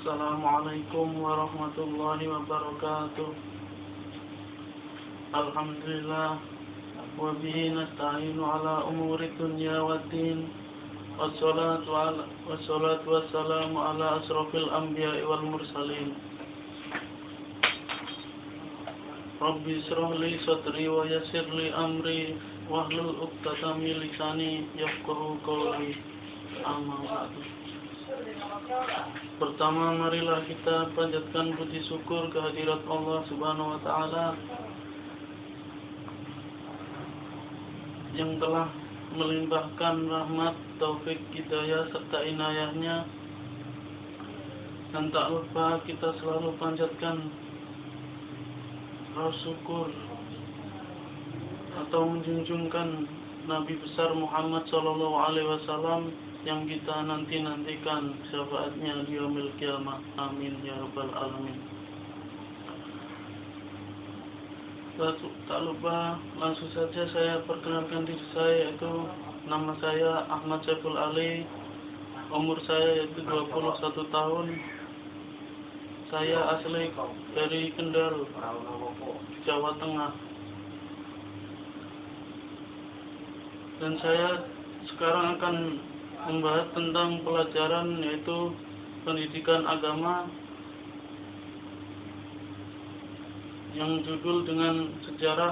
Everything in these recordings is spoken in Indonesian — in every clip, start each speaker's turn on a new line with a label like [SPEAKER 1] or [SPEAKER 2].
[SPEAKER 1] Assalamualaikum warahmatullahi wabarakatuh. Alhamdulillah wa bihi nasta'inu ala umuri dunya waddin. Wassalatu wassalamu ala asrafil anbiya'i wal mursalin. Rabbi shrah li sadri wa yassir li amri wahlul 'uqdatam min lisani yafqahu qawli. Amma ba'du. Pertama, marilah kita panjatkan puji syukur kehadirat Allah Subhanahu wa Ta'ala yang telah melimpahkan rahmat, taufik, hidayah serta inayahnya, dan tak lupa kita selalu panjatkan rasa syukur atau menjunjungkan Nabi besar Muhammad Sallallahu Alaihi Wasallam yang kita nanti-nantikan syafaatnya di yaumil qiyamah. Amin ya rabbal alamin. Tak lupa langsung saja saya perkenalkan diri saya, yaitu nama saya Ahmad Saiful Ali, umur saya yaitu 21 tahun. Saya asli dari Kendal, Jawa Tengah. Dan saya sekarang akan membahas tentang pelajaran, yaitu pendidikan agama, yang judul dengan sejarah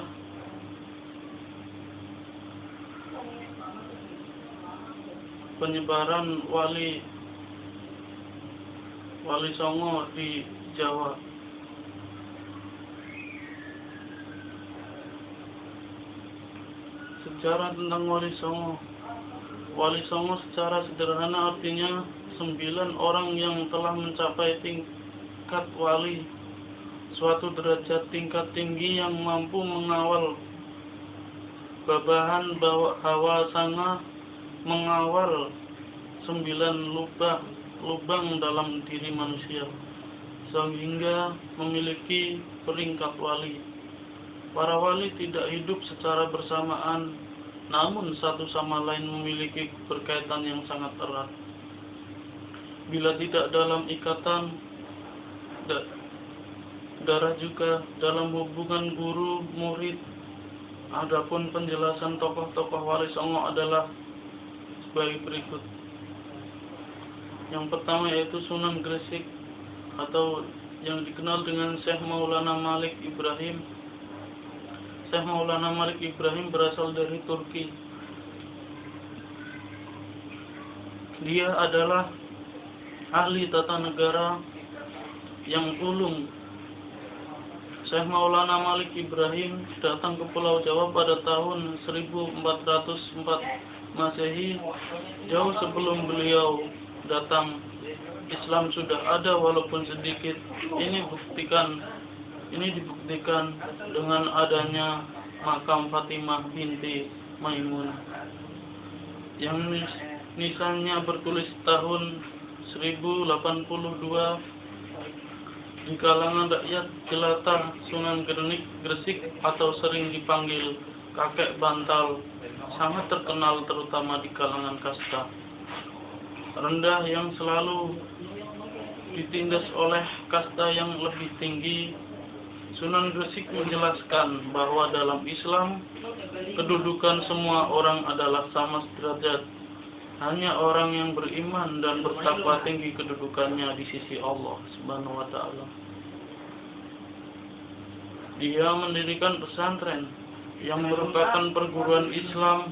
[SPEAKER 1] penyebaran Wali Songo di Jawa. Sejarah tentang Wali Songo. Wali Songo secara sederhana artinya 9 orang yang telah mencapai tingkat wali, suatu derajat tingkat tinggi yang mampu mengawal babahan hawa sana, mengawal 9 lubang dalam diri manusia, sehingga memiliki peringkat wali. Para wali tidak hidup secara bersamaan, namun satu sama lain memiliki berkaitan yang sangat erat. Bila tidak dalam ikatan darah, juga dalam hubungan guru-murid. Adapun penjelasan tokoh-tokoh Wali Songo adalah sebagai berikut. Yang pertama yaitu Sunan Gresik, atau yang dikenal dengan Syekh Maulana Malik Ibrahim. Syekh Maulana Malik Ibrahim berasal dari Turki. Dia adalah ahli tata negara yang ulung. Syekh Maulana Malik Ibrahim datang ke Pulau Jawa pada tahun 1404 Masehi. Jauh sebelum beliau datang, Islam sudah ada walaupun sedikit. Ini dibuktikan dengan adanya makam Fatimah binti Maimunah yang nisannya bertulis tahun 1082 di kalangan rakyat jelata Sunan Gresik, atau sering dipanggil kakek bantal, sangat terkenal terutama di kalangan kasta rendah yang selalu ditindas oleh kasta yang lebih tinggi. Sunan Gresik menjelaskan bahwa dalam Islam kedudukan semua orang adalah sama sederajat. Hanya orang yang beriman dan bertakwa tinggi kedudukannya di sisi Allah Subhanahu wa Ta'ala. Dia mendirikan pesantren yang merupakan perguruan Islam,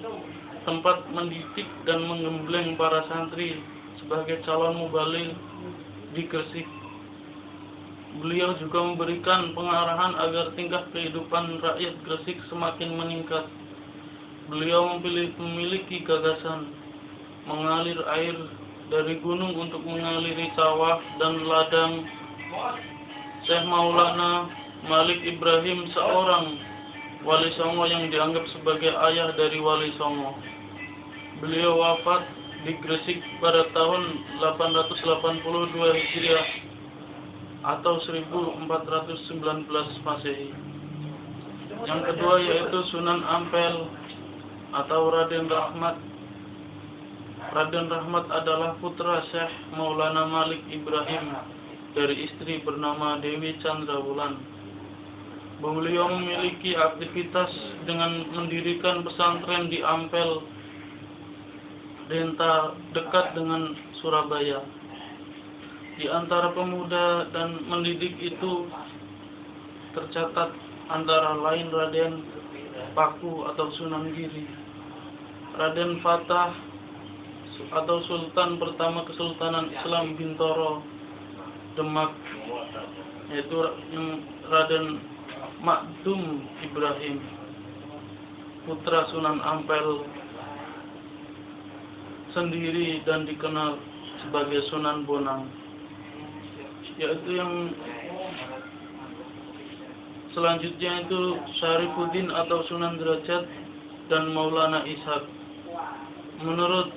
[SPEAKER 1] tempat mendidik dan menggembleng para santri sebagai calon mubaligh di Gresik. Beliau juga memberikan pengarahan agar tingkat kehidupan rakyat Gresik semakin meningkat. Beliau memiliki gagasan mengalir air dari gunung untuk mengaliri sawah dan ladang. Syekh Maulana Malik Ibrahim seorang Wali Songo yang dianggap sebagai ayah dari Wali Songo. Beliau wafat di Gresik pada tahun 882 Hijriah atau 1419 Masehi. Yang kedua yaitu Sunan Ampel atau Raden Rahmat. Raden Rahmat adalah putra Syekh Maulana Malik Ibrahim dari istri bernama Dewi Chandrawulan. Beliau memiliki aktivitas dengan mendirikan pesantren di Ampel, Denta, dekat dengan Surabaya. Di antara pemuda dan mendidik itu tercatat antara lain Raden Paku atau Sunan Giri, Raden Fatah atau Sultan pertama Kesultanan Islam Bintoro Demak, yaitu Raden Makdum Ibrahim, putra Sunan Ampel sendiri dan dikenal sebagai Sunan Bonang, yaitu yang selanjutnya itu Syarifuddin atau Sunan Derajat dan Maulana Ishak. Menurut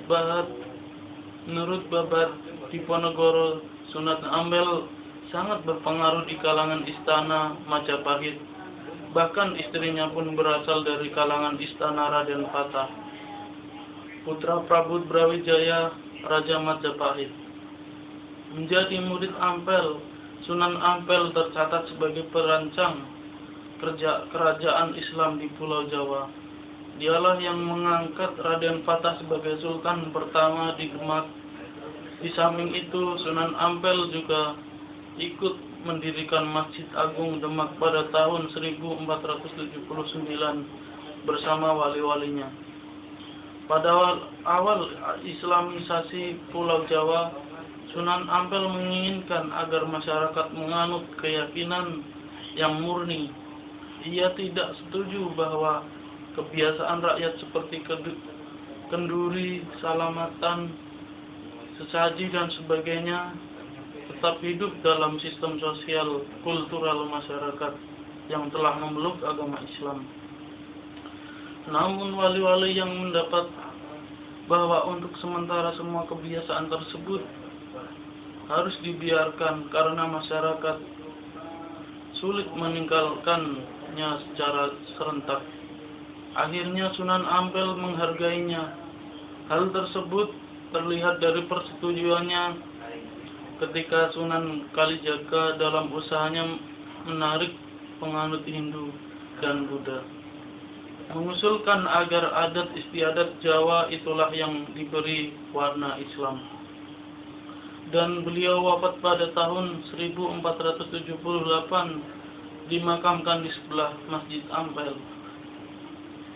[SPEAKER 1] Babat Diponegoro, Sunan Ampel sangat berpengaruh di kalangan istana Majapahit. Bahkan istrinya pun berasal dari kalangan istana Raden Fatah, putra Prabu Brawijaya, Raja Majapahit. Menjadi murid Ampel, Sunan Ampel tercatat sebagai perancang kerajaan Islam di Pulau Jawa. Dialah yang mengangkat Raden Fatah sebagai Sultan pertama di Demak. Di samping itu, Sunan Ampel juga ikut mendirikan Masjid Agung Demak pada tahun 1479 bersama wali-walinya. Pada awal Islamisasi Pulau Jawa, Sunan Ampel menginginkan agar masyarakat menganut keyakinan yang murni. Ia tidak setuju bahwa kebiasaan rakyat seperti kenduri, salamatan, sesaji dan sebagainya tetap hidup dalam sistem sosial kultural masyarakat yang telah memeluk agama Islam. Namun wali-wali yang mendapat bahwa untuk sementara semua kebiasaan tersebut harus dibiarkan karena masyarakat sulit meninggalkannya secara serentak. Akhirnya Sunan Ampel menghargainya. Hal tersebut terlihat dari persetujuannya ketika Sunan Kalijaga dalam usahanya menarik penganut Hindu dan Buddha, mengusulkan agar adat istiadat Jawa itulah yang diberi warna Islam. Dan beliau wafat pada tahun 1478, dimakamkan di sebelah Masjid Ampel.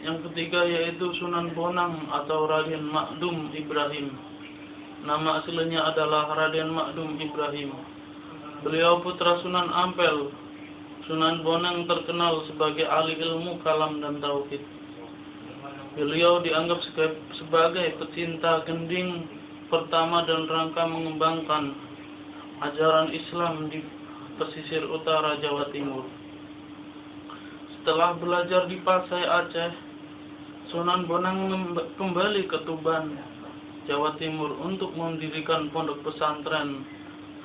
[SPEAKER 1] Yang ketiga yaitu Sunan Bonang atau Raden Makdum Ibrahim. Nama aslinya adalah Raden Makdum Ibrahim. Beliau putra Sunan Ampel. Sunan Bonang terkenal sebagai ahli ilmu kalam dan tauhid. Beliau dianggap sebagai pecinta gending pertama dan rangka mengembangkan ajaran Islam di pesisir utara Jawa Timur. Setelah belajar di Pasai Aceh, Sunan Bonang kembali ke Tuban, Jawa Timur untuk mendirikan pondok pesantren.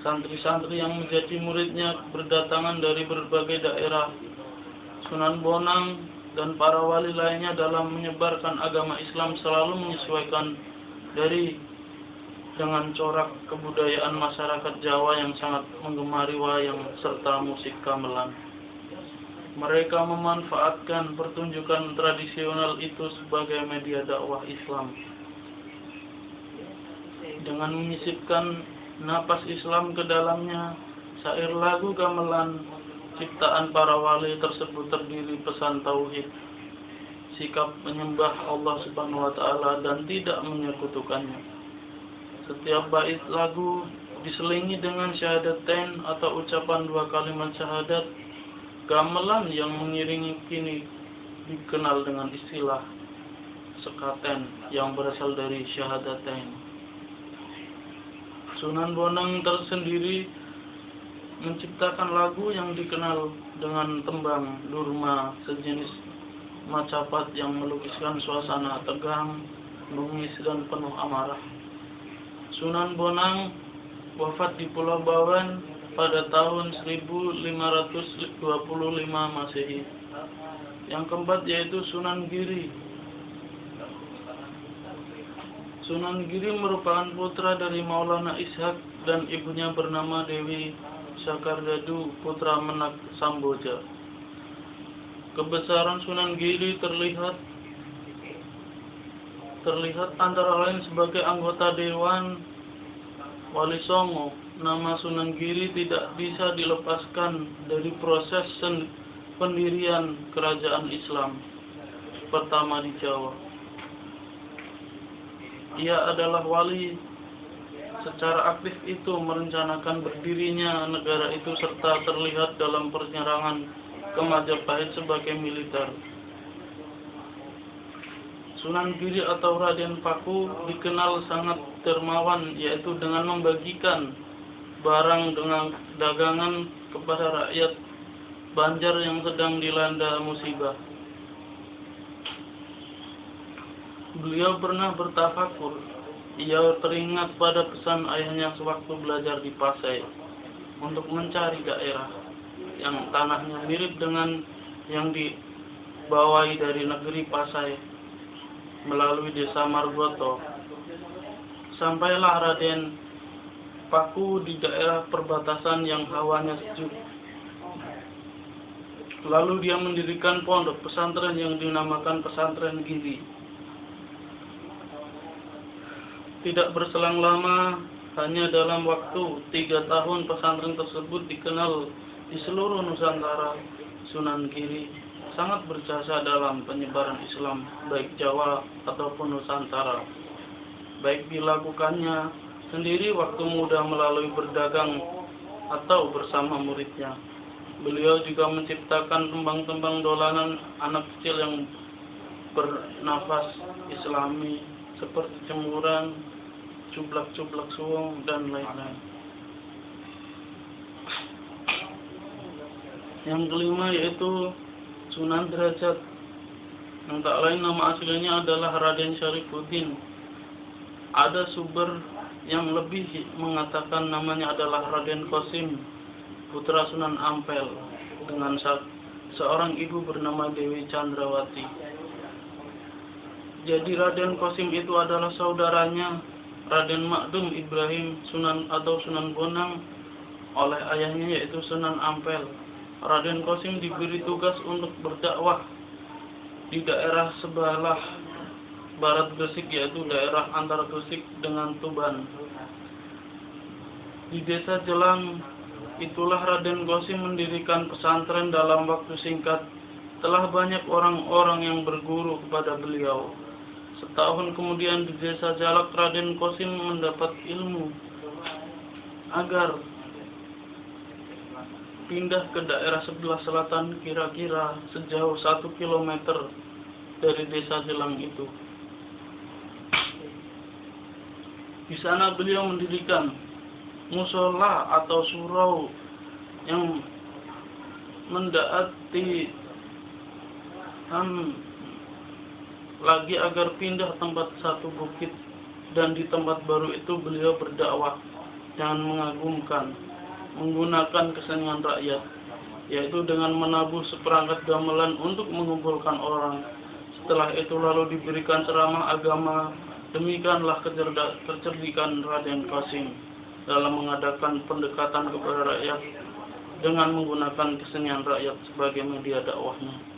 [SPEAKER 1] Santri-santri yang menjadi muridnya berdatangan dari berbagai daerah. Sunan Bonang dan para wali lainnya dalam menyebarkan agama Islam selalu menyesuaikan dengan corak kebudayaan masyarakat Jawa yang sangat menggemari wayang serta musik gamelan. Mereka memanfaatkan pertunjukan tradisional itu sebagai media dakwah Islam. Dengan menyisipkan napas Islam ke dalamnya, syair lagu gamelan ciptaan para wali tersebut terdiri pesan tauhid, sikap menyembah Allah Subhanahu wa taala dan tidak menyekutukannya. Setiap bait lagu diselingi dengan syahadatain atau ucapan dua kalimat syahadat. Gamelan yang mengiringi kini dikenal dengan istilah sekaten yang berasal dari syahadatain. Sunan Bonang tersendiri menciptakan lagu yang dikenal dengan tembang Durma, sejenis macapat yang melukiskan suasana tegang, bengis dan penuh amarah. Sunan Bonang wafat di Pulau Bawen pada tahun 1525 Masehi. Yang keempat yaitu Sunan Giri. Sunan Giri merupakan putra dari Maulana Ishak dan ibunya bernama Dewi Sakardadu putra Menak Samboja. Kebesaran Sunan Giri terlihat antara lain sebagai anggota Dewan Wali Songo. Nama Sunan Giri tidak bisa dilepaskan dari proses pendirian kerajaan Islam pertama di Jawa. Ia adalah wali. Secara aktif itu merencanakan berdirinya negara itu serta terlihat dalam penyerangan ke Majapahit sebagai militer. Sunan Giri atau Raden Paku dikenal sangat dermawan, yaitu dengan membagikan barang dengan dagangan kepada rakyat Banjar yang sedang dilanda musibah. Beliau pernah bertafakur. Ia teringat pada pesan ayahnya sewaktu belajar di Pasai untuk mencari daerah yang tanahnya mirip dengan yang dibawahi dari negeri Pasai melalui desa Margoto. Sampailah Raden Paku di daerah perbatasan yang hawanya sejuk. Lalu dia mendirikan pondok pesantren yang dinamakan Pesantren Giri. Tidak berselang lama, hanya dalam waktu 3 tahun pesantren tersebut dikenal di seluruh Nusantara. Sunan Giri sangat berjasa dalam penyebaran Islam, baik Jawa ataupun Nusantara. Baik dilakukannya sendiri waktu muda melalui berdagang atau bersama muridnya. Beliau juga menciptakan tembang-tembang dolanan anak kecil yang bernafas Islami seperti Jemuran, Cublak-cublak suwung, dan lain-lain. Yang kelima yaitu Sunan Derajat, yang tak lain nama aslinya adalah Raden Syarifuddin. Ada sumber yang lebih mengatakan namanya adalah Raden Qasim, putra Sunan Ampel, dengan seorang ibu bernama Dewi Chandrawati. Jadi Raden Qasim itu adalah saudaranya Raden Makdum Ibrahim Sunan atau Sunan Bonang oleh ayahnya yaitu Sunan Ampel. Raden Qasim diberi tugas untuk berdakwah di daerah sebelah barat Gresik, yaitu daerah antara Gresik dengan Tuban. Di desa Jelang itulah Raden Qasim mendirikan pesantren dalam waktu singkat. Telah banyak orang-orang yang berguru kepada beliau. Setahun kemudian di desa Jalak, Raden Qasim mendapat ilmu agar pindah ke daerah sebelah selatan kira-kira sejauh 1 kilometer dari desa Jelang itu. Di sana beliau mendirikan musola atau surau yang mendaati lagi agar pindah tempat satu bukit, dan di tempat baru itu beliau berdakwah dengan mengagumkan, menggunakan kesenian rakyat, yaitu dengan menabuh seperangkat gamelan untuk mengumpulkan orang. Setelah itu lalu diberikan ceramah agama. Demikianlah kecerdikan Raden Qasim dalam mengadakan pendekatan kepada rakyat dengan menggunakan kesenian rakyat sebagai media dakwahnya.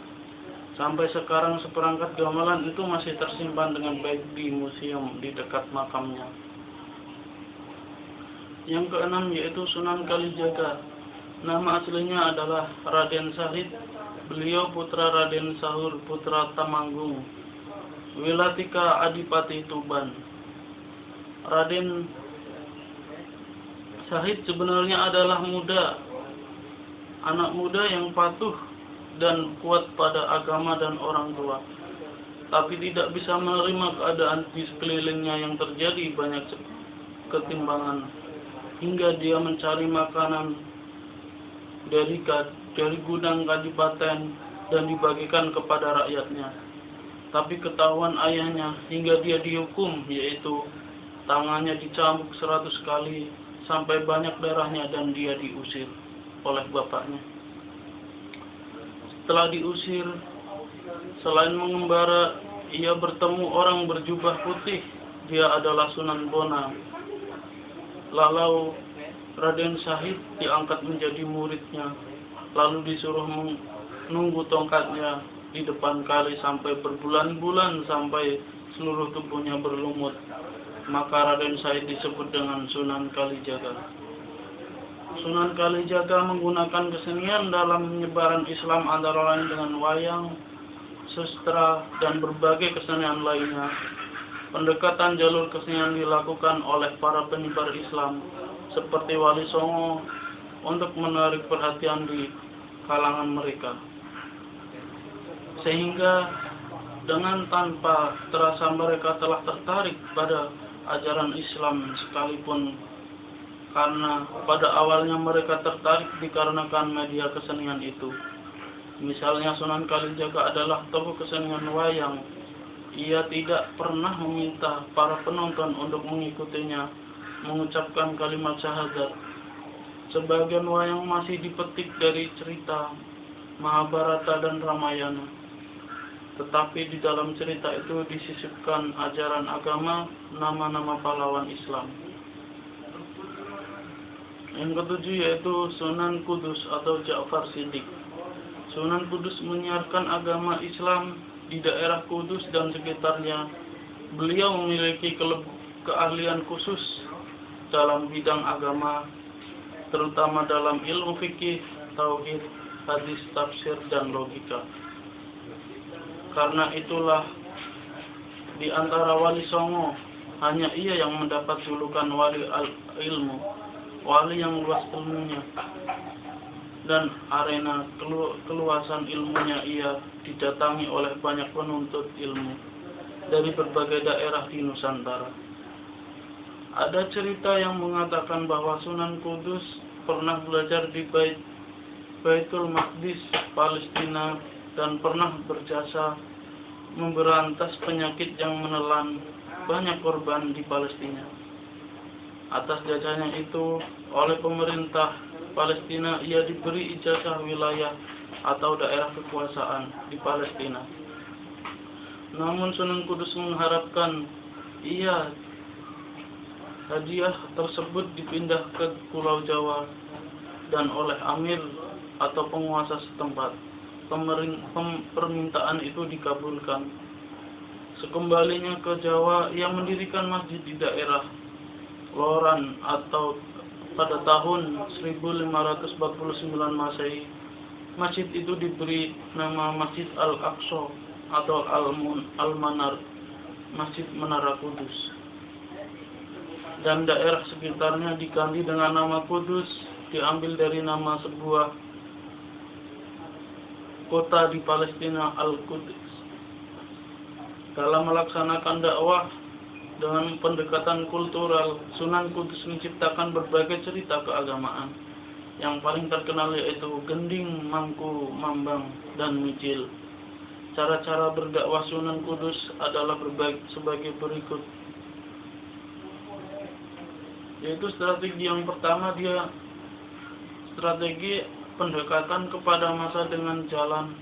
[SPEAKER 1] Sampai sekarang seperangkat gamelan itu masih tersimpan dengan baik di museum di dekat makamnya. Yang keenam yaitu Sunan Kalijaga. Nama aslinya adalah Raden Sahid. Beliau putra Raden Sahur, putra Tamanggung, Wilatika Adipati Tuban. Raden Sahid sebenarnya adalah anak muda yang patuh dan kuat pada agama dan orang tua, tapi tidak bisa menerima keadaan di sekelilingnya yang terjadi banyak ketimpangan, hingga dia mencari makanan dari gudang kadipaten dan dibagikan kepada rakyatnya. Tapi ketahuan ayahnya hingga dia dihukum, yaitu tangannya dicambuk 100 kali sampai banyak darahnya dan dia diusir oleh bapaknya. Setelah diusir, selain mengembara, ia bertemu orang berjubah putih. Dia adalah Sunan Bonang. Lalu Raden Syahid diangkat menjadi muridnya, lalu disuruh menunggu tongkatnya di depan kali sampai berbulan-bulan sampai seluruh tubuhnya berlumut. Maka Raden Syahid disebut dengan Sunan Kalijaga. Sunan Kalijaga menggunakan kesenian dalam penyebaran Islam antara lain dengan wayang, sastra, dan berbagai kesenian lainnya. Pendekatan jalur kesenian dilakukan oleh para penyebar Islam seperti Wali Songo untuk menarik perhatian di kalangan mereka. Sehingga dengan tanpa terasa mereka telah tertarik pada ajaran Islam sekalipun, karena pada awalnya mereka tertarik dikarenakan media kesenian itu. Misalnya Sunan Kalijaga adalah tokoh kesenian wayang. Ia tidak pernah meminta para penonton untuk mengikutinya mengucapkan kalimat syahadat. Sebagian wayang masih dipetik dari cerita Mahabharata dan Ramayana. Tetapi di dalam cerita itu disisipkan ajaran agama, nama-nama pahlawan Islam. Yang ketujuh yaitu Sunan Kudus atau Ja'far Shiddiq. Sunan Kudus menyiarkan agama Islam di daerah Kudus dan sekitarnya. Beliau memiliki keahlian khusus dalam bidang agama, terutama dalam ilmu fikih, tauhid, hadis, tafsir, dan logika. Karena itulah di antara Wali Songo hanya ia yang mendapat julukan wali ilmu, wali yang luas ilmunya, dan arena keluasan ilmunya ia didatangi oleh banyak penuntut ilmu dari berbagai daerah di Nusantara. Ada cerita yang mengatakan bahwa Sunan Kudus pernah belajar di Baitul Maqdis, Palestina, dan pernah berjasa memberantas penyakit yang menelan banyak korban di Palestina. Atas jasanya itu, oleh pemerintah Palestina, ia diberi ijazah wilayah atau daerah kekuasaan di Palestina. Namun Sunan Kudus mengharapkan hadiah tersebut dipindah ke Pulau Jawa dan oleh Amir atau penguasa setempat. Permintaan itu dikabulkan. Sekembalinya ke Jawa, ia mendirikan masjid di daerah Loran atau pada tahun 1549 Masehi. Masjid itu diberi nama Masjid Al-Aqsa atau Al-Manar, Masjid Menara Kudus. Dan daerah sekitarnya diganti dengan nama Kudus, diambil dari nama sebuah kota di Palestina, Al-Quds. Dalam melaksanakan dakwah dengan pendekatan kultural, Sunan Kudus menciptakan berbagai cerita keagamaan. Yang paling terkenal yaitu Gending, Mangku, Mambang, dan Micil. Cara-cara berdakwah Sunan Kudus adalah sebagai berikut. Yaitu strategi yang pertama, dia strategi pendekatan kepada masa dengan jalan.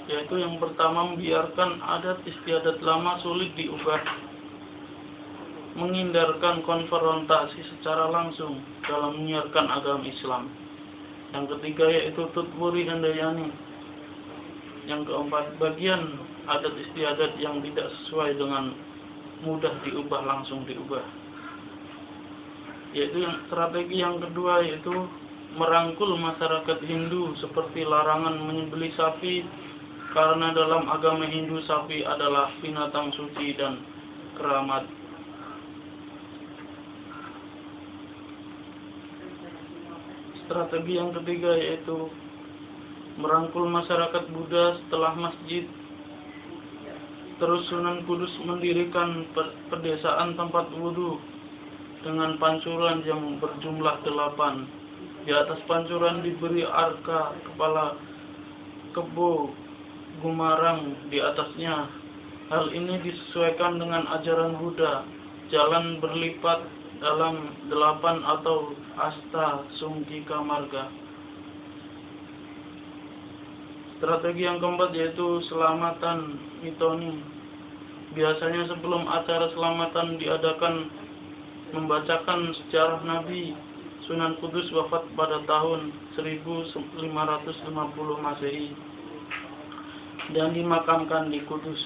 [SPEAKER 1] Yaitu yang pertama, membiarkan adat istiadat lama sulit diubah, menghindarkan konfrontasi secara langsung dalam menyiarkan agama Islam. Yang ketiga yaitu Tutpuri Handayani. Yang keempat, bagian adat istiadat yang tidak sesuai dengan mudah diubah langsung diubah. Yaitu yang strategi yang kedua yaitu merangkul masyarakat Hindu seperti larangan menyembelih sapi, karena dalam agama Hindu sapi adalah binatang suci dan keramat. Strategi yang ketiga yaitu merangkul masyarakat Buddha setelah masjid. Terus Sunan Kudus mendirikan pedesaan tempat wudhu dengan pancuran yang berjumlah 8. Di atas pancuran diberi arka kepala kebo gumarang di atasnya. Hal ini disesuaikan dengan ajaran Buddha, jalan berlipat dalam 8 atau asta sungkika marga. Strategi yang keempat yaitu selamatan mitoni. Biasanya sebelum acara selamatan diadakan membacakan sejarah Nabi. Sunan Kudus wafat pada tahun 1550 Masehi dan dimakamkan di Kudus.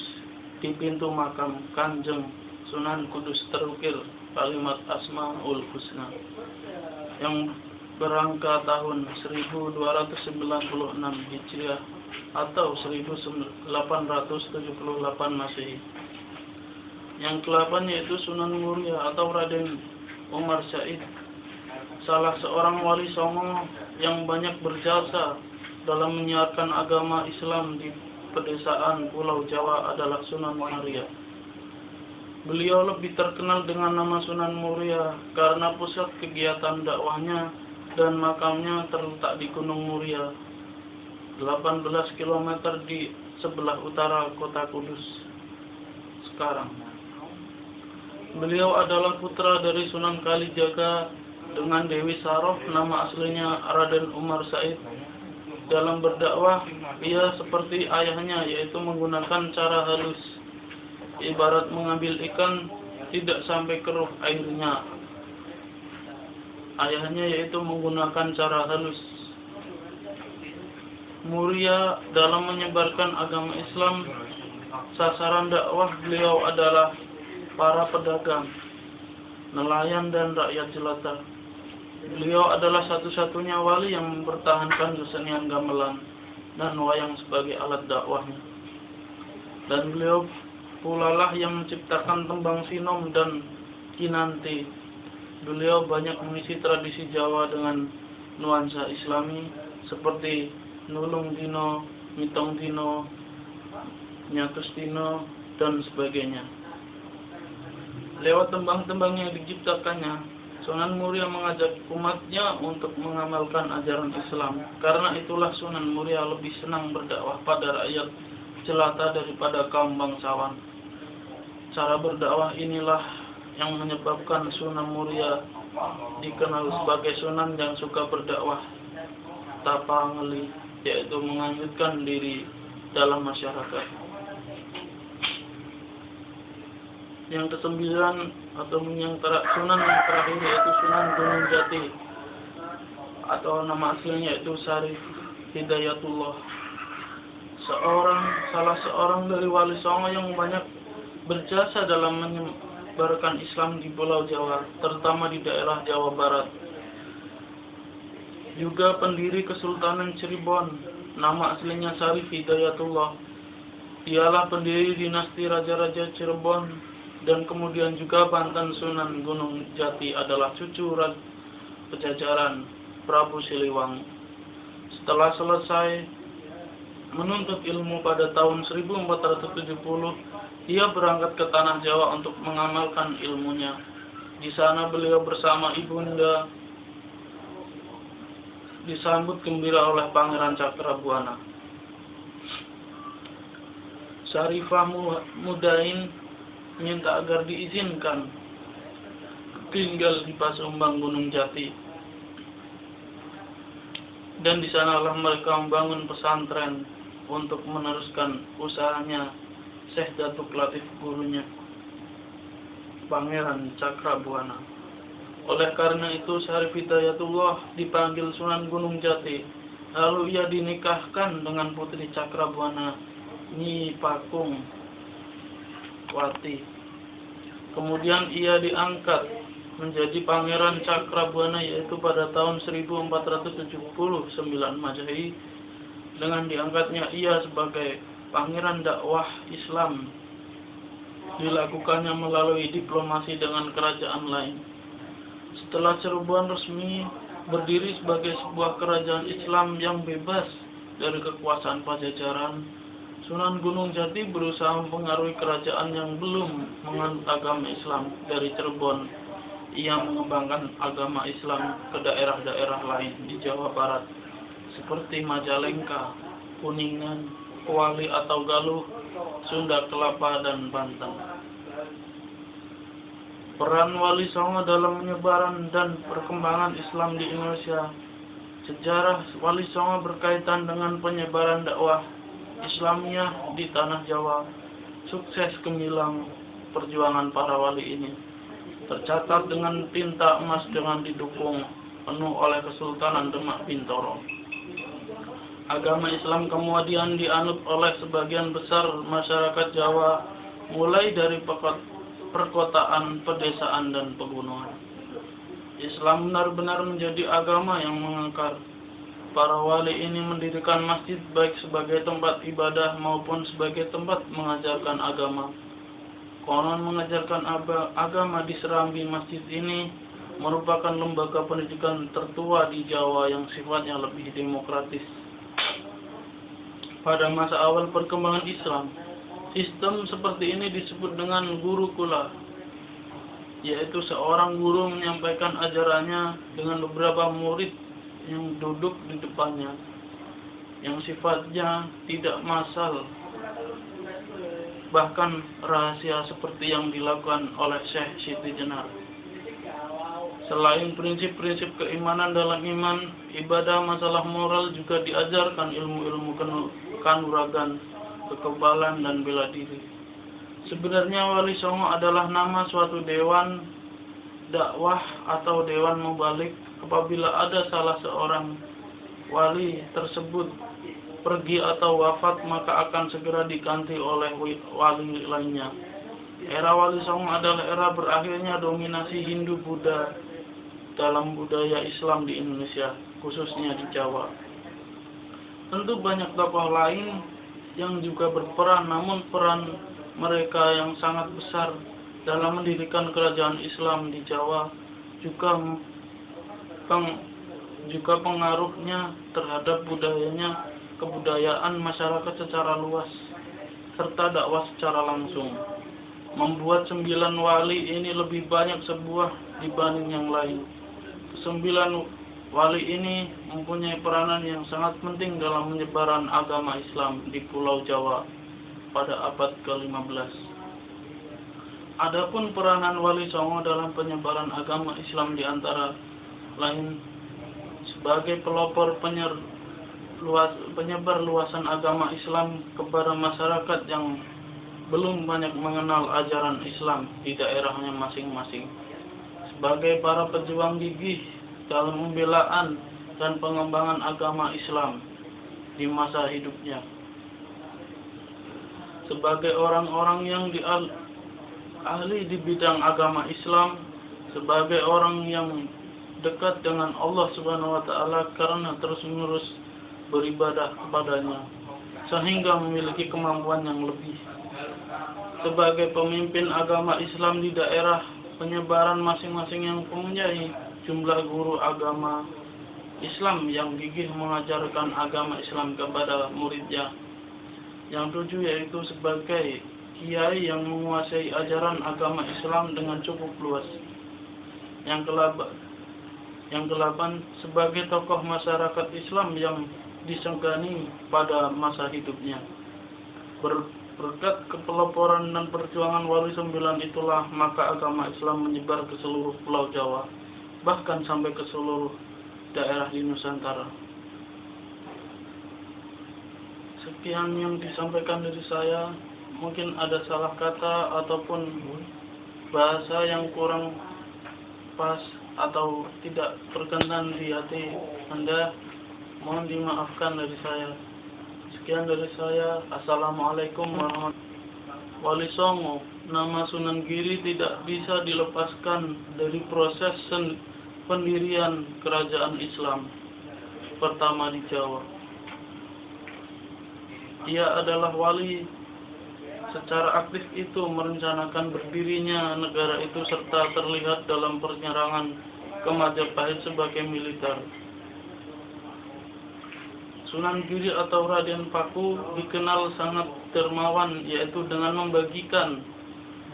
[SPEAKER 1] Di pintu makam Kanjeng Sunan Kudus terukir kalimat Asmaul Husna yang berangka tahun 1296 Hijriah atau 1878 Masehi. Yang ke-8 yaitu Sunan Muria atau Raden Umar Said, salah seorang wali songo yang banyak berjasa dalam menyiarkan agama Islam di pedesaan Pulau Jawa adalah Sunan Muria. Beliau lebih terkenal dengan nama Sunan Muria karena pusat kegiatan dakwahnya dan makamnya terletak di Gunung Muria, 18 km di sebelah utara kota Kudus sekarang. Beliau adalah putra dari Sunan Kalijaga dengan Dewi Saroh, nama aslinya Raden Umar Said. Dalam berdakwah, ia seperti ayahnya, yaitu menggunakan cara halus, ibarat mengambil ikan tidak sampai keruh airnya. Ayahnya yaitu menggunakan cara halus. Muria dalam menyebarkan agama Islam, sasaran dakwah beliau adalah para pedagang, nelayan, dan rakyat jelata. Beliau adalah satu-satunya wali yang mempertahankan kesenian gamelan dan wayang sebagai alat dakwahnya. Dan beliau pula lah yang menciptakan tembang sinom dan kinanti. Beliau banyak mengisi tradisi Jawa dengan nuansa Islami seperti nulung dino, mitong dino, nyatus dino, dan sebagainya. Lewat tembang-tembang yang diciptakannya, Sunan Muria mengajak umatnya untuk mengamalkan ajaran Islam. Karena itulah Sunan Muria lebih senang berdakwah pada rakyat jelata daripada kaum bangsawan. Cara berdakwah inilah yang menyebabkan Sunan Muria dikenal sebagai Sunan yang suka berdakwah tapangeli, yaitu menganjurkan diri dalam masyarakat. Yang ke-9 atau Sunan yang terakhir yaitu Sunan Gunung Jati atau nama aslinya yaitu Syarif Hidayatullah, salah seorang dari wali songo yang banyak berjasa dalam menyebarkan Islam di Pulau Jawa, terutama di daerah Jawa Barat. Juga pendiri Kesultanan Cirebon, nama aslinya Syarif Hidayatullah. Dialah pendiri dinasti Raja-Raja Cirebon. Dan kemudian juga Banten. Sunan Gunung Jati adalah cucu Raja Pejajaran Prabu Siliwangi. Setelah selesai menuntut ilmu pada tahun 1470, ia berangkat ke Tanah Jawa untuk mengamalkan ilmunya. Di sana beliau bersama ibunda disambut gembira oleh Pangeran Cakrabuana. Syarifah Mudain minta agar diizinkan tinggal di Pasumbang Gunung Jati, dan di sanalah mereka membangun pesantren untuk meneruskan usahanya Syekh Datuk Latif, gurunya Pangeran Cakrabuana. Oleh karena itu Syarif Hidayatullah dipanggil Sunan Gunung Jati. Lalu ia dinikahkan dengan putri Cakrabuana, Nyi Pakung Wati. Kemudian ia diangkat menjadi Pangeran Cakrabuana yaitu pada tahun 1479 Masehi. Dengan diangkatnya ia sebagai Pangeran Dakwah Islam, dilakukannya melalui diplomasi dengan kerajaan lain. Setelah Cirebon resmi berdiri sebagai sebuah kerajaan Islam yang bebas dari kekuasaan Pajajaran, Sunan Gunung Jati berusaha mempengaruhi kerajaan yang belum menganut agama Islam dari Cirebon. Ia mengembangkan agama Islam ke daerah-daerah lain di Jawa Barat seperti Majalengka, Kuningan, Kuali atau Galuh, Sunda Kelapa, dan Banten. Peran Wali Songo dalam penyebaran dan perkembangan Islam di Indonesia. Sejarah Wali Songo berkaitan dengan penyebaran dakwah Islamiyah di tanah Jawa. Sukses gemilang perjuangan para wali ini. tercatat dengan tinta emas dengan didukung penuh oleh Kesultanan Demak Bintoro. Agama Islam kemudian dianut oleh sebagian besar masyarakat Jawa, mulai dari perkotaan, pedesaan, dan pegunungan. Islam benar-benar menjadi agama yang mengakar. Para wali ini mendirikan masjid baik sebagai tempat ibadah maupun sebagai tempat mengajarkan agama. Konon mengajarkan agama di serambi masjid ini merupakan lembaga pendidikan tertua di Jawa yang sifatnya lebih demokratis. Pada masa awal perkembangan Islam, sistem seperti ini disebut dengan gurukula, yaitu seorang guru menyampaikan ajarannya dengan beberapa murid yang duduk di depannya, yang sifatnya tidak massal, bahkan rahasia seperti yang dilakukan oleh Syekh Siti Jenar. Selain prinsip-prinsip keimanan dalam iman, ibadah, masalah moral, juga diajarkan ilmu-ilmu kanuragan, kekebalan, dan bela diri. Sebenarnya Wali Songo adalah nama suatu dewan dakwah atau dewan mubalik. Apabila ada salah seorang wali tersebut pergi atau wafat, maka akan segera diganti oleh wali lainnya. Era Wali Songo adalah era berakhirnya dominasi Hindu-Buddha dalam budaya Islam di Indonesia, khususnya di Jawa. Tentu banyak tokoh lain yang juga berperan, namun peran mereka yang sangat besar dalam mendirikan kerajaan Islam di Jawa juga pengaruhnya terhadap kebudayaan masyarakat secara luas, serta dakwah secara langsung. Membuat 9 wali ini lebih banyak sebuah dibanding yang lain. 9 wali ini mempunyai peranan yang sangat penting dalam penyebaran agama Islam di Pulau Jawa pada abad ke-15. Adapun peranan Wali Songo dalam penyebaran agama Islam di antara lain sebagai pelopor penyebar luasan agama Islam kepada masyarakat yang belum banyak mengenal ajaran Islam di daerahnya masing-masing, sebagai para pejuang gigih dalam pembelaan dan pengembangan agama Islam di masa hidupnya, sebagai orang-orang yang ahli di bidang agama Islam, sebagai orang yang dekat dengan Allah Subhanahu wa Ta'ala karena terus-menerus beribadah kepadanya, sehingga memiliki kemampuan yang lebih. Sebagai pemimpin agama Islam di daerah penyebaran masing-masing yang mempunyai jumlah guru agama Islam yang gigih mengajarkan agama Islam kepada muridnya. Yang 7 yaitu sebagai kiai yang menguasai ajaran agama Islam dengan cukup luas. Yang ke-8 sebagai tokoh masyarakat Islam yang disegani pada masa hidupnya. Berkat kepeloporan dan perjuangan Wali 9 itulah maka agama Islam menyebar ke seluruh Pulau Jawa, bahkan sampai ke seluruh daerah di Nusantara. Sekian yang disampaikan dari saya. Mungkin ada salah kata ataupun bahasa yang kurang pas atau tidak berkenan di hati Anda, mohon dimaafkan dari saya. Sekian dari saya. Assalamualaikum warahmatullahi wabarakatuh. Wali Songo, nama Sunan Giri tidak bisa dilepaskan dari proses pendirian kerajaan Islam pertama di Jawa. Ia adalah wali secara aktif itu merencanakan berdirinya negara itu serta terlihat dalam penyerangan ke Majapahit sebagai militer. Sunan Giri atau Raden Paku dikenal sangat dermawan, yaitu dengan membagikan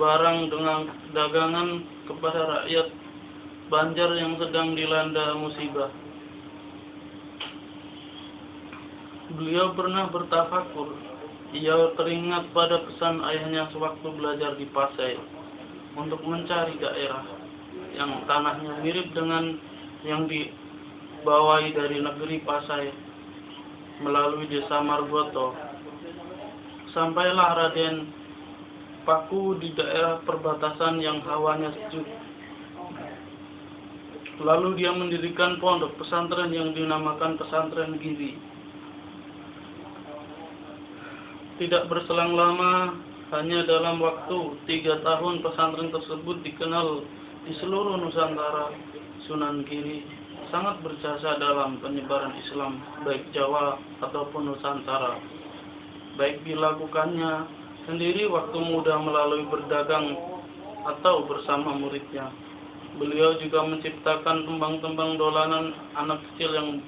[SPEAKER 1] barang dengan dagangan kepada rakyat Banjar yang sedang dilanda musibah. Beliau pernah bertafakur. Ia teringat pada pesan ayahnya sewaktu belajar di Pasai untuk mencari daerah yang tanahnya mirip dengan yang dibawahi dari negeri Pasai melalui desa Margoto. Sampailah Raden Paku di daerah perbatasan yang hawanya sejuk Lalu dia mendirikan pondok pesantren yang dinamakan Pesantren Giri. Tidak berselang lama, hanya dalam waktu 3 tahun pesantren tersebut dikenal di seluruh Nusantara. Sunan Giri sangat berjasa dalam penyebaran Islam, baik Jawa ataupun Nusantara. Baik dilakukannya sendiri waktu muda melalui berdagang atau bersama muridnya. Beliau juga menciptakan tembang-tembang dolanan anak kecil yang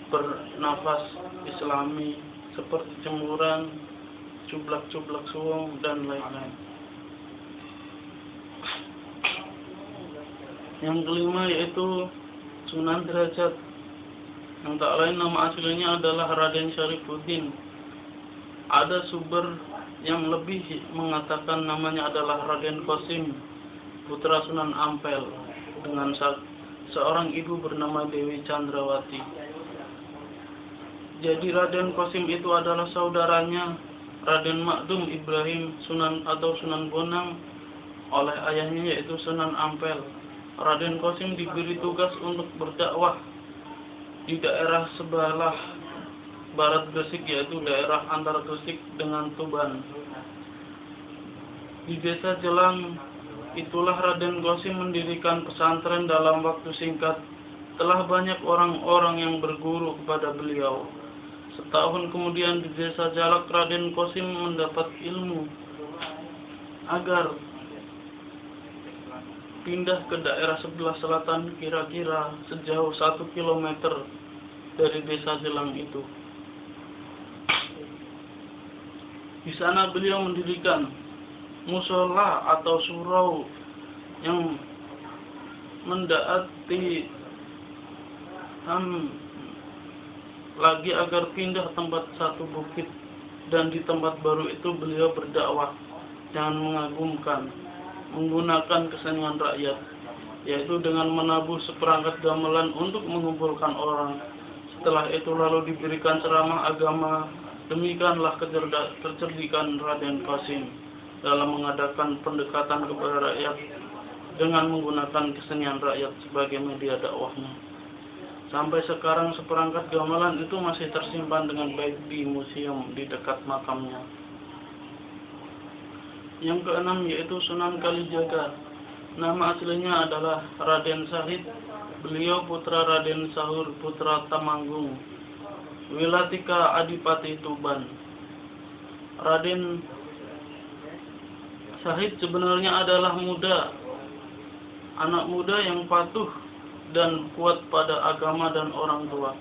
[SPEAKER 1] bernafas Islami seperti Jemuran, Cublak-Cublak Suwung, dan lain-lain. Yang kelima yaitu Sunan Derajat, yang tak lain nama aslinya adalah Raden Syarifuddin. Ada sumber yang lebih mengatakan namanya adalah Raden Qasim, putra Sunan Ampel, dengan seorang ibu bernama Dewi Chandrawati. Jadi Raden Qasim itu adalah saudaranya Raden Makdum Ibrahim Sunan atau Sunan Bonang oleh ayahnya yaitu Sunan Ampel. Raden Qasim diberi tugas untuk berdakwah di daerah sebelah barat Gresik, yaitu daerah antara Gresik dengan Tuban. Di desa Jelang itulah Raden Qasim mendirikan pesantren. Dalam waktu singkat telah banyak orang-orang yang berguru kepada beliau. Setahun kemudian di desa Jalak Raden Qasim mendapat ilmu agar pindah ke daerah sebelah selatan, kira-kira sejauh 1 kilometer dari desa Jelang itu. Di sana beliau mendirikan musola atau surau yang mendaati lagi agar pindah tempat satu bukit, dan di tempat baru itu beliau berdakwah dengan mengagumkan, menggunakan kesenian rakyat, yaitu dengan menabuh seperangkat gamelan untuk mengumpulkan orang. Setelah itu lalu diberikan ceramah agama. Demikianlah kecerdikan Raden Qasim dalam mengadakan pendekatan kepada rakyat dengan menggunakan kesenian rakyat sebagai media dakwahnya. Sampai sekarang seperangkat gamelan itu masih tersimpan dengan baik di museum di dekat makamnya. Yang keenam yaitu Sunan Kalijaga. Nama aslinya adalah Raden Sahid. Beliau putra Raden Sahur, putra Tamanggung, Wilatika Adipati Tuban. Raden Sahid sebenarnya adalah anak muda yang patuh dan kuat pada agama dan orang tua,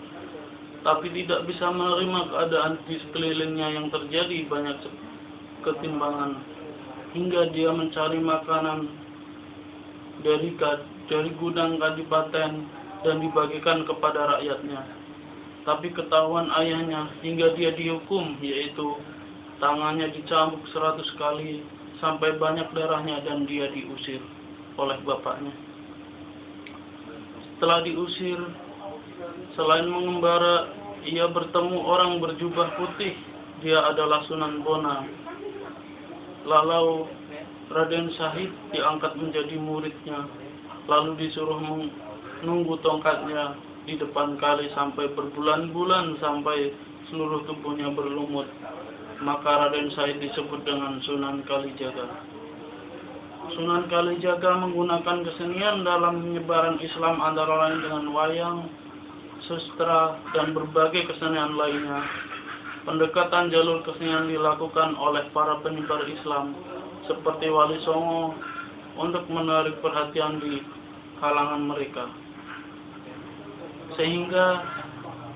[SPEAKER 1] tapi tidak bisa menerima keadaan di sekelilingnya yang terjadi banyak ketimpangan, hingga dia mencari makanan dari gudang kadipaten dan dibagikan kepada rakyatnya. Tapi ketahuan ayahnya hingga dia dihukum, yaitu tangannya dicambuk 100 kali sampai banyak darahnya dan dia diusir oleh bapaknya. Setelah diusir, selain mengembara, ia bertemu orang berjubah putih. Dia adalah Sunan Bonang. Lalu Raden Sahid diangkat menjadi muridnya, lalu disuruh menunggu tongkatnya di depan kali sampai berbulan-bulan sampai seluruh tubuhnya berlumut. Maka Raden Sahid disebut dengan Sunan Kalijaga. Sunan Kalijaga menggunakan kesenian dalam penyebaran Islam antara lain dengan wayang, sastra, dan berbagai kesenian lainnya. Pendekatan jalur kesenian dilakukan oleh para penyebar Islam seperti Wali Songo untuk menarik perhatian di kalangan mereka. Sehingga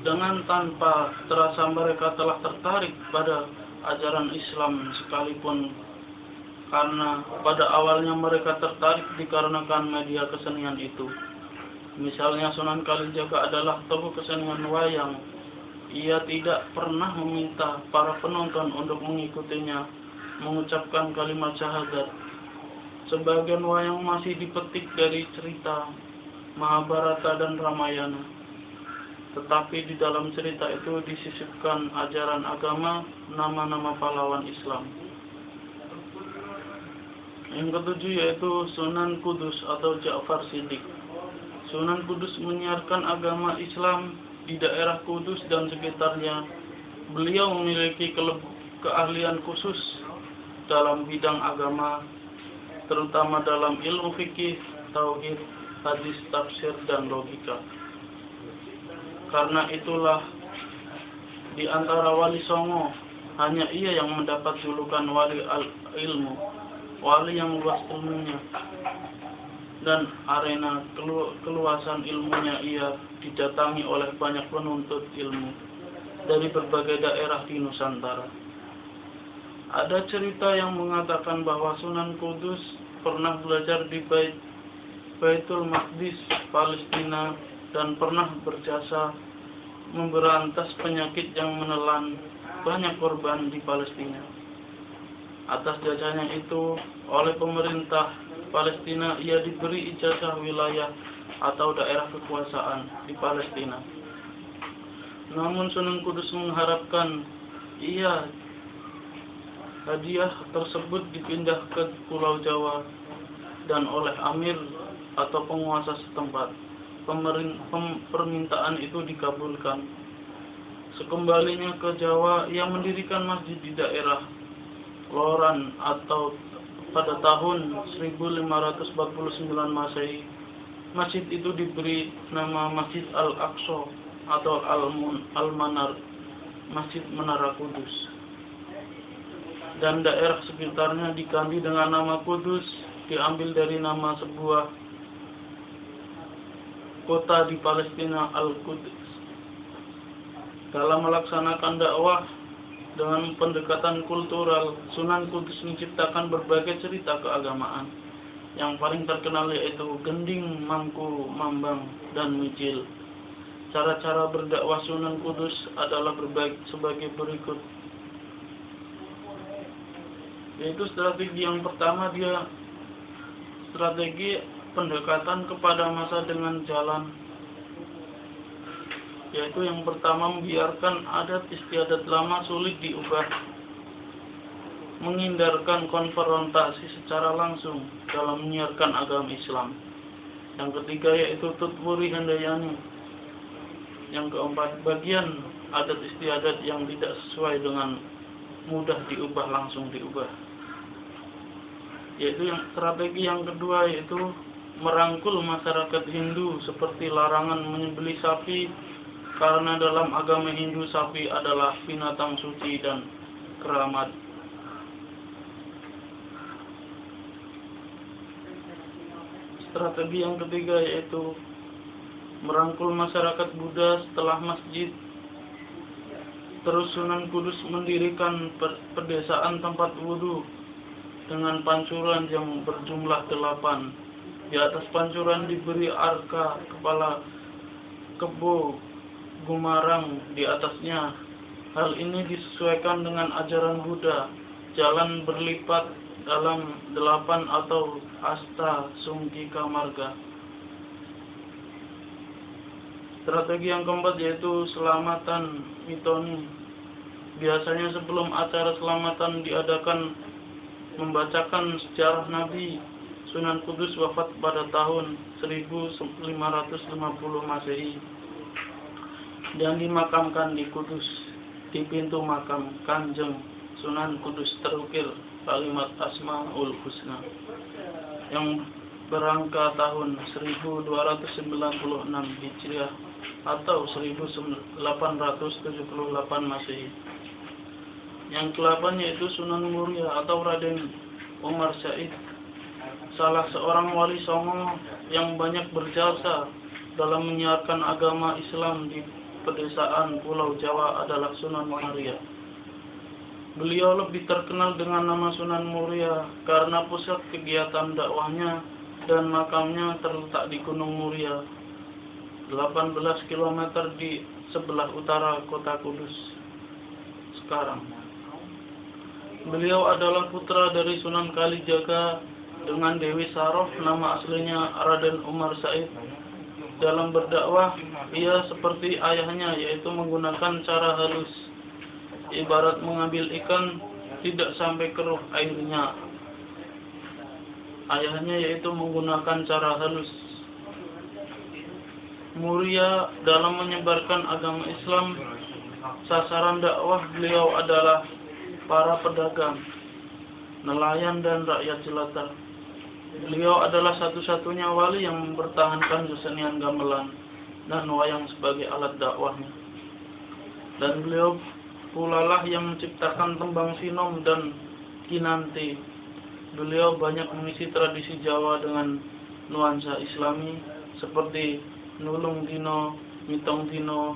[SPEAKER 1] dengan tanpa terasa mereka telah tertarik pada ajaran Islam sekalipun, karena pada awalnya mereka tertarik dikarenakan media kesenian itu. Misalnya Sunan Kalijaga adalah tokoh kesenian wayang. Ia tidak pernah meminta para penonton untuk mengikutinya mengucapkan kalimat syahadat. Sebagian wayang masih dipetik dari cerita Mahabharata dan Ramayana. Tetapi di dalam cerita itu disisipkan ajaran agama, nama-nama pahlawan Islam. Yang ketujuh yaitu Sunan Kudus atau Ja'far Siddiq. Sunan Kudus menyiarkan agama Islam di daerah Kudus dan sekitarnya. Beliau memiliki keahlian khusus dalam bidang agama, terutama dalam ilmu fikih, tauhid, hadis, tafsir, dan logika. Karena itulah di antara wali songo, hanya ia yang mendapat julukan wali ilmu, wali yang luas ilmunya, dan arena keluasan ilmunya ia didatangi oleh banyak penuntut ilmu dari berbagai daerah di Nusantara. Ada cerita yang mengatakan bahwa Sunan Kudus pernah belajar di Baitul Maqdis, Palestina, dan pernah berjasa memberantas penyakit yang menelan banyak korban di Palestina. Atas jasanya itu, oleh pemerintah Palestina, ia diberi ijazah wilayah atau daerah kekuasaan di Palestina. Namun Sunan Kudus mengharapkan hadiah tersebut dipindah ke Pulau Jawa dan oleh Amir atau penguasa setempat. Permintaan itu dikabulkan. Sekembalinya ke Jawa, ia mendirikan masjid di daerah Loran atau pada tahun 1549 Masehi. Masjid itu diberi nama Masjid Al-Aqsa atau Al-Manar, Masjid Menara Kudus. Dan daerah sekitarnya diganti dengan nama Kudus, diambil dari nama sebuah kota di Palestina, Al-Quds. Dalam melaksanakan dakwah dengan pendekatan kultural, Sunan Kudus menciptakan berbagai cerita keagamaan. Yang paling terkenal yaitu Gending, Mangku, Mambang, dan Micil. Cara-cara berdakwah Sunan Kudus adalah sebagai berikut. Yaitu strategi yang pertama, strategi pendekatan kepada masa dengan jalan. Yaitu yang pertama, membiarkan adat istiadat lama sulit diubah, menghindarkan konfrontasi secara langsung dalam menyiarkan agama Islam. Yang ketiga yaitu Tutwuri Handayani. Yang keempat, bagian adat istiadat yang tidak sesuai dengan mudah diubah langsung diubah. Yaitu strategi yang kedua yaitu merangkul masyarakat Hindu, seperti larangan menyembelih sapi, karena dalam agama Hindu sapi adalah binatang suci dan keramat. Strategi yang ketiga yaitu merangkul masyarakat Buddha setelah masjid. Terus Sunan Kudus mendirikan pedesaan tempat wudhu dengan pancuran yang berjumlah 8. Di atas pancuran diberi arka kepala kebo gumarang di atasnya. Hal ini disesuaikan dengan ajaran Buddha, jalan berlipat dalam 8 atau asta sungkika marga. Strategi yang keempat yaitu selamatan mitoni. Biasanya sebelum acara selamatan diadakan membacakan sejarah Nabi. Sunan Kudus wafat pada tahun 1550 Masehi dan dimakamkan di Kudus. Di pintu makam Kanjeng Sunan Kudus terukir kalimat Asmaul Husna yang berangka tahun 1296 Hijriah atau 1878 Masehi. Yang ke-8 yaitu Sunan Muria atau Raden Umar Said, salah seorang wali songo yang banyak berjasa dalam menyiarkan agama Islam di pedesaan Pulau Jawa adalah Sunan Muria. Beliau lebih terkenal dengan nama Sunan Muria karena pusat kegiatan dakwahnya dan makamnya terletak di Gunung Muria, 18 km di sebelah utara kota Kudus sekarang. Beliau adalah putra dari Sunan Kalijaga dengan Dewi Saroh, nama aslinya Raden Umar Said. Dalam berdakwah, ia seperti ayahnya, yaitu menggunakan cara halus. Ibarat mengambil ikan, tidak sampai keruh airnya. Ayahnya yaitu menggunakan cara halus. mulia dalam menyebarkan agama Islam. Sasaran dakwah beliau adalah para pedagang, nelayan, dan rakyat jelata. Beliau adalah satu-satunya wali yang mempertahankan kesenian gamelan dan wayang sebagai alat dakwahnya. Dan beliau pula lah yang menciptakan tembang sinom dan kinanti. Beliau banyak mengisi tradisi Jawa dengan nuansa Islami seperti nulung dino, mitong dino,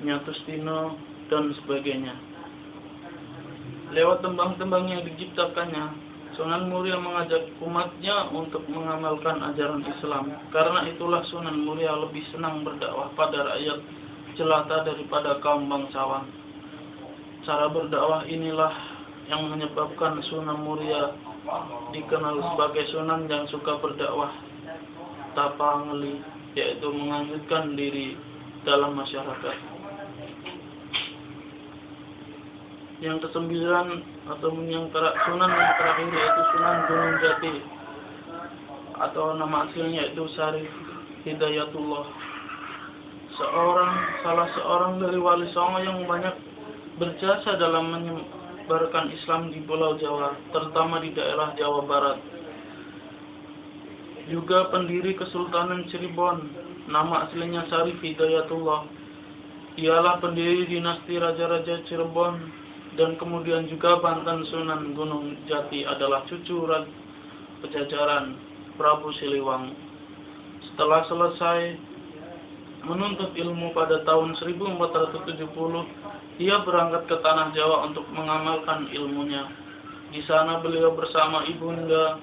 [SPEAKER 1] nyatus dino, dan sebagainya. Lewat tembang-tembang yang diciptakannya, Sunan Muria mengajak umatnya untuk mengamalkan ajaran Islam. Karena itulah Sunan Muria lebih senang berdakwah pada rakyat jelata daripada kaum bangsawan. Cara berdakwah inilah yang menyebabkan Sunan Muria dikenal sebagai Sunan yang suka berdakwah tapangeli, yaitu menganjurkan diri dalam masyarakat. Yang kesembilan atau Sunan yang terakhir yaitu Sunan Gunung Jati, atau nama aslinya yaitu Syarif Hidayatullah, salah seorang dari Wali Songo yang banyak berjasa dalam menyebarkan Islam di Pulau Jawa, terutama di daerah Jawa Barat. Juga pendiri Kesultanan Cirebon, nama aslinya Syarif Hidayatullah. Ialah pendiri dinasti Raja-Raja Cirebon. Dan kemudian juga Banten. Sunan Gunung Jati adalah cucu Raja Pajajaran Prabu Siliwangi. Setelah selesai menuntut ilmu pada tahun 1470, ia berangkat ke tanah Jawa untuk mengamalkan ilmunya. Di sana beliau bersama ibunda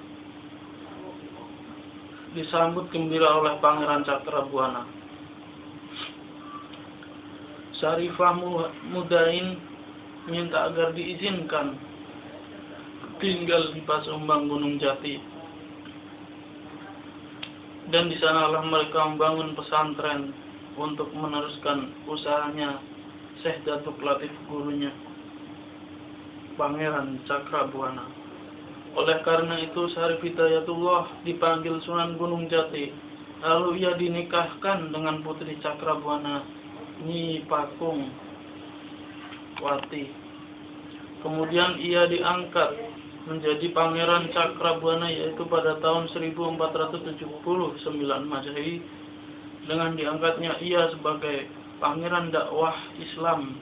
[SPEAKER 1] disambut gembira oleh Pangeran Cakrabuana. Syarifah Mudain minta agar diizinkan tinggal di Pasemban Gunung Jati, dan di sanalah mereka membangun pesantren untuk meneruskan usahanya Syekh Datuk Latif, gurunya Pangeran Cakrabuana. Oleh karena itu Syarif Hidayatullah dipanggil Sunan Gunung Jati. Lalu ia dinikahkan dengan putri Cakrabuana, Nyi Pakung Wati. Kemudian ia diangkat menjadi Pangeran Cakrabuana yaitu pada tahun 1479 Masehi. Dengan diangkatnya ia sebagai Pangeran Dakwah Islam,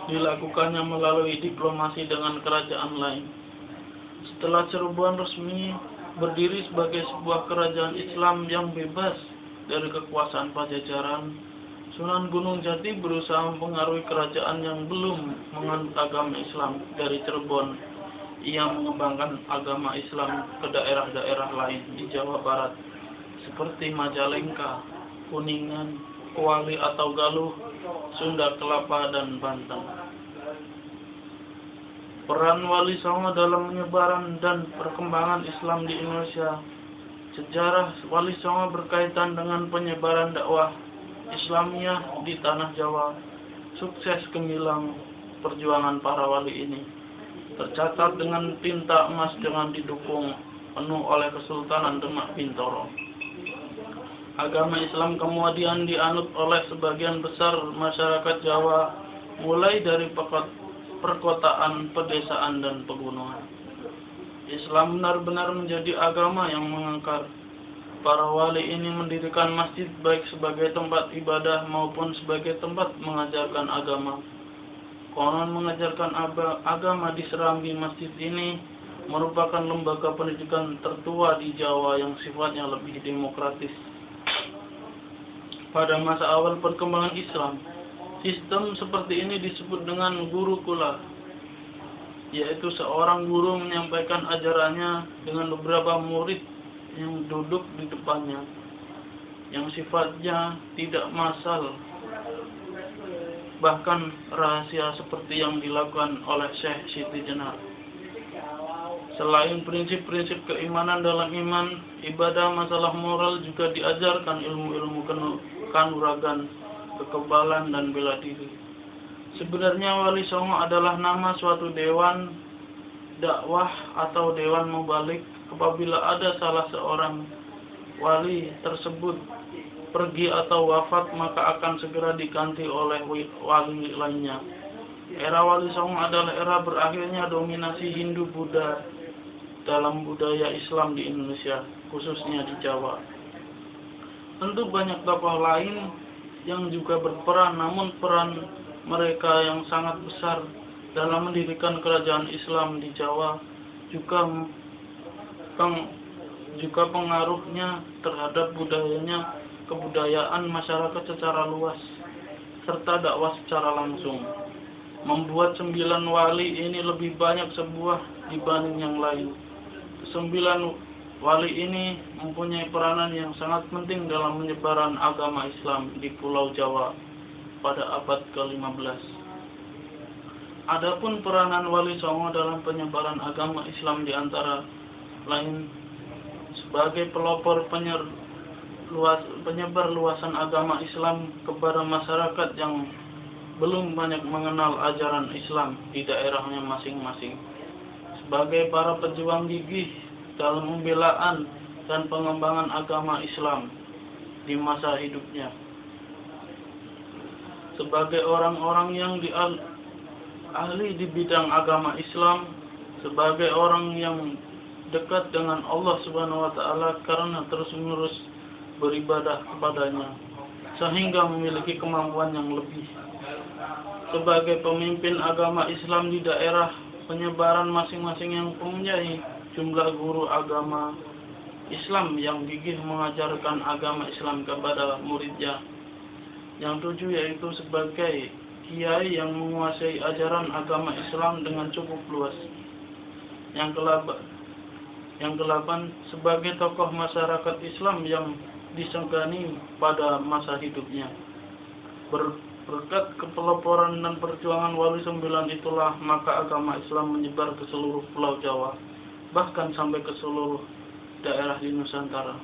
[SPEAKER 1] dilakukannya melalui diplomasi dengan kerajaan lain. Setelah Cirebon resmi berdiri sebagai sebuah kerajaan Islam yang bebas dari kekuasaan Pajajaran, Sunan Gunung Jati berusaha mempengaruhi kerajaan yang belum menganut agama Islam dari Cirebon. Ia mengembangkan agama Islam ke daerah-daerah lain di Jawa Barat seperti Majalengka, Kuningan, Kuali atau Galuh, Sunda Kelapa, dan Banten. Peran Wali Songo dalam penyebaran dan perkembangan Islam di Indonesia. Sejarah Wali Songo berkaitan dengan penyebaran dakwah Islamiyah di tanah Jawa. Sukses gemilang perjuangan para wali ini tercatat dengan tinta emas dengan didukung penuh oleh Kesultanan Demak Bintoro. Agama Islam kemudian dianut oleh sebagian besar masyarakat Jawa, mulai dari perkotaan, pedesaan, dan pegunungan. Islam benar-benar menjadi agama yang mengakar. Para wali ini mendirikan masjid baik sebagai tempat ibadah maupun sebagai tempat mengajarkan agama. Konon mengajarkan agama di serambi masjid ini merupakan lembaga pendidikan tertua di Jawa yang sifatnya lebih demokratis. Pada masa awal perkembangan Islam, sistem seperti ini disebut dengan gurukula, yaitu seorang guru menyampaikan ajarannya dengan beberapa murid yang duduk di depannya, yang sifatnya tidak massal, bahkan rahasia seperti yang dilakukan oleh Syekh Siti Jenar. Selain prinsip-prinsip keimanan dalam iman, ibadah, masalah moral, juga diajarkan ilmu-ilmu kanuragan, kekebalan, dan bela diri. Sebenarnya Wali Songo adalah nama suatu dewan dakwah atau dewan mubalik apabila ada salah seorang wali tersebut pergi atau wafat, maka akan segera diganti oleh wali lainnya. Era Wali Songo adalah era berakhirnya dominasi Hindu-Buddha dalam budaya Islam di Indonesia, khususnya di Jawa. Tentu banyak tokoh lain yang juga berperan, namun peran mereka yang sangat besar dalam mendirikan kerajaan Islam di Jawa juga pengaruhnya terhadap kebudayaan masyarakat secara luas, serta dakwah secara langsung. Membuat 9 wali ini lebih banyak sebuah dibanding yang lain. 9 wali ini mempunyai peranan yang sangat penting dalam penyebaran agama Islam di Pulau Jawa pada abad ke-15. Adapun peranan Wali Songo dalam penyebaran agama Islam di antara lain sebagai pelopor penyebar luasan agama Islam kepada masyarakat yang belum banyak mengenal ajaran Islam di daerahnya masing-masing, sebagai para pejuang gigih dalam pembelaan dan pengembangan agama Islam di masa hidupnya, sebagai orang-orang yang ahli di bidang agama Islam, sebagai orang yang dekat dengan Allah Subhanahu wa Ta'ala karena terus-menerus beribadah kepadanya, sehingga memiliki kemampuan yang lebih. Sebagai pemimpin agama Islam di daerah penyebaran masing-masing yang mempunyai jumlah guru agama Islam yang gigih mengajarkan agama Islam kepada muridnya. Yang 7 yaitu sebagai kiai yang menguasai ajaran agama Islam dengan cukup luas. Yang ke-8 sebagai tokoh masyarakat Islam yang disegani pada masa hidupnya. Berkat kepeloporan dan perjuangan Wali 9 itulah maka agama Islam menyebar ke seluruh Pulau Jawa, bahkan sampai ke seluruh daerah di Nusantara.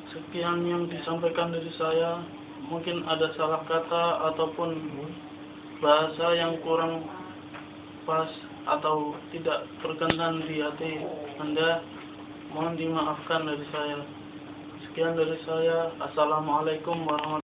[SPEAKER 1] Sekian yang disampaikan dari saya. Mungkin ada salah kata ataupun bahasa yang kurang pas atau tidak berkenan di hati Anda, mohon dimaafkan dari saya. Sekian dari saya. Assalamualaikum warahmatullahi wabarakatuh.